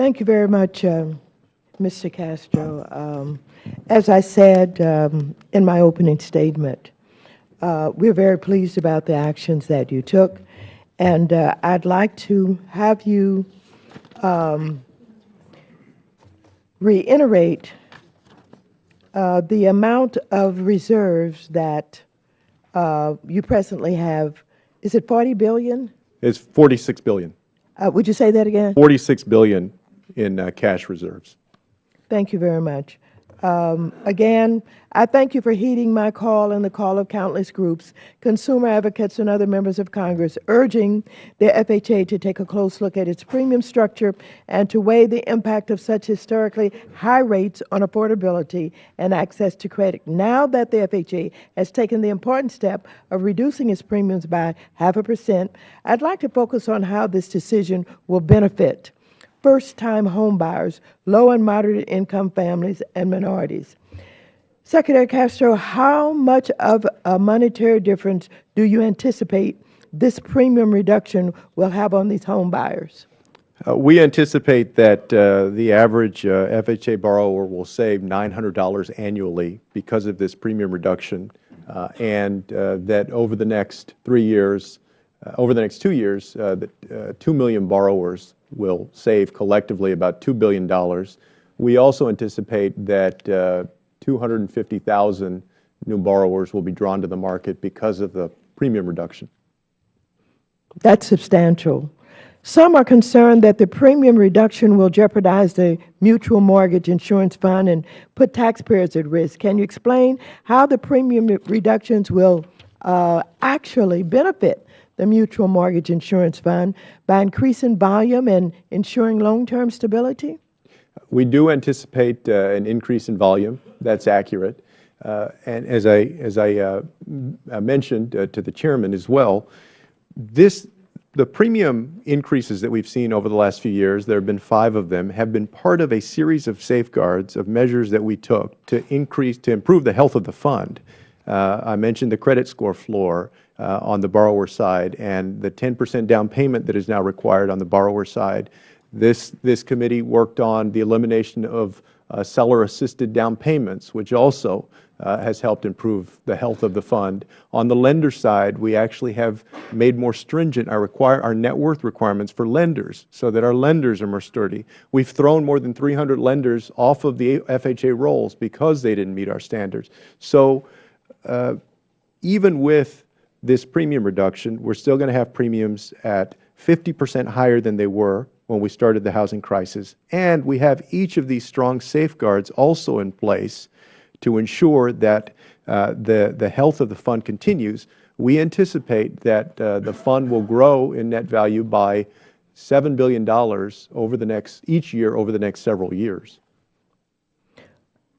Thank you very much, Mr. Castro. As I said in my opening statement, we're very pleased about the actions that you took, and I'd like to have you reiterate the amount of reserves that you presently have. Is it 40 billion? It's 46 billion. Would you say that again? 46 billion in cash reserves. Thank you very much. Again, I thank you for heeding my call and the call of countless groups, consumer advocates and other members of Congress, urging the FHA to take a close look at its premium structure and to weigh the impact of such historically high rates on affordability and access to credit. Now that the FHA has taken the important step of reducing its premiums by 0.5%, I'd like to focus on how this decision will benefit first-time homebuyers, low and moderate income families, and minorities. Secretary Castro, how much of a monetary difference do you anticipate this premium reduction will have on these homebuyers? We anticipate that the average FHA borrower will save $900 annually because of this premium reduction, and that over the next 3 years, over the next 2 years, 2 million borrowers will save collectively about $2 billion. We also anticipate that 250,000 new borrowers will be drawn to the market because of the premium reduction. That's substantial. Some are concerned that the premium reduction will jeopardize the mutual mortgage insurance fund and put taxpayers at risk. Can you explain how the premium reductions will actually benefit the mutual mortgage insurance fund by increasing volume and ensuring long-term stability? We do anticipate an increase in volume. That's accurate. And as I mentioned to the Chairman as well, the premium increases that we've seen over the last few years, there have been 5 of them, have been part of a series of safeguards, of measures that we took to improve the health of the fund. I mentioned the credit score floor on the borrower side and the 10% down payment that is now required on the borrower side. This committee worked on the elimination of seller-assisted down payments, which also has helped improve the health of the fund. On the lender side, we actually have made more stringent our net worth requirements for lenders so that our lenders are more sturdy. We've thrown more than 300 lenders off of the FHA rolls because they didn't meet our standards. So even with this premium reduction, we're still going to have premiums at 50% higher than they were when we started the housing crisis. And we have each of these strong safeguards also in place to ensure that the health of the fund continues. We anticipate that the fund will grow in net value by $7 billion each year over the next several years.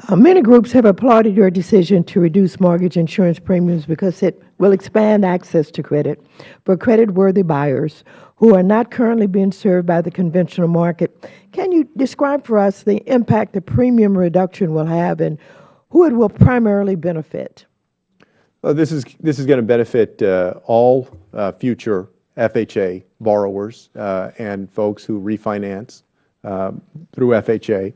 Many groups have applauded your decision to reduce mortgage insurance premiums because it will expand access to credit for credit-worthy buyers who are not currently being served by the conventional market. Can you describe for us the impact the premium reduction will have and who it will primarily benefit? This is going to benefit all future FHA borrowers and folks who refinance through FHA.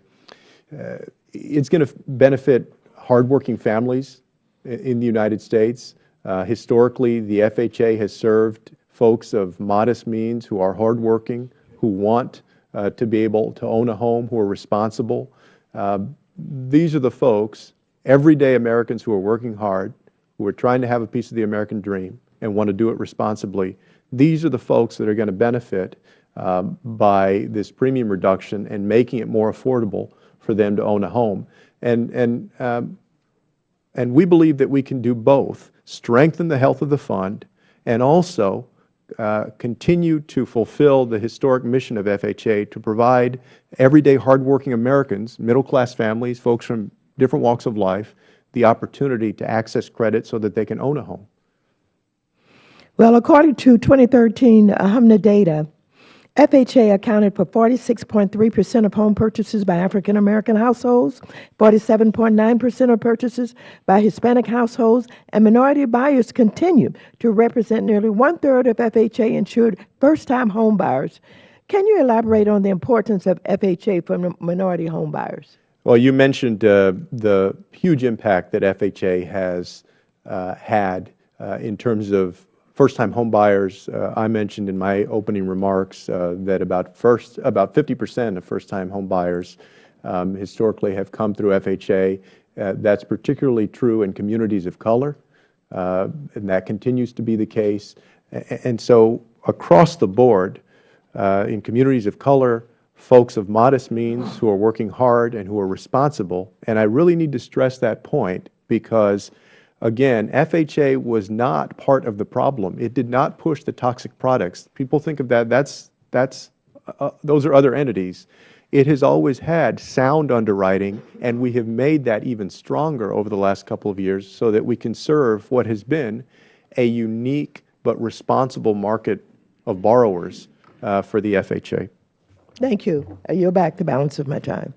It's going to benefit hardworking families in the United States. Historically, the FHA has served folks of modest means who are hardworking, who want to be able to own a home, who are responsible. These are the folks, everyday Americans who are working hard, who are trying to have a piece of the American dream and want to do it responsibly. These are the folks that are going to benefit by this premium reduction and making it more affordable for them to own a home. And we believe that we can do both, strengthen the health of the fund and also continue to fulfill the historic mission of FHA to provide everyday hardworking Americans, middle-class families, folks from different walks of life, the opportunity to access credit so that they can own a home. Well, according to 2013 HUD data, FHA accounted for 46.3% of home purchases by African American households, 47.9% of purchases by Hispanic households, and minority buyers continue to represent nearly 1/3 of FHA-insured first-time home buyers. Can you elaborate on the importance of FHA for minority home buyers? Well, you mentioned the huge impact that FHA has had in terms of first-time home buyers. I mentioned in my opening remarks that about 50% of first-time home buyers historically have come through FHA. That's particularly true in communities of color, and that continues to be the case. And so across the board, in communities of color, folks of modest means who are working hard and who are responsible, and I really need to stress that point because, again, FHA was not part of the problem. It did not push the toxic products. People think of that, those are other entities. It has always had sound underwriting, and we have made that even stronger over the last couple of years so that we can serve what has been a unique but responsible market of borrowers for the FHA. Thank you. I yield back the balance of my time.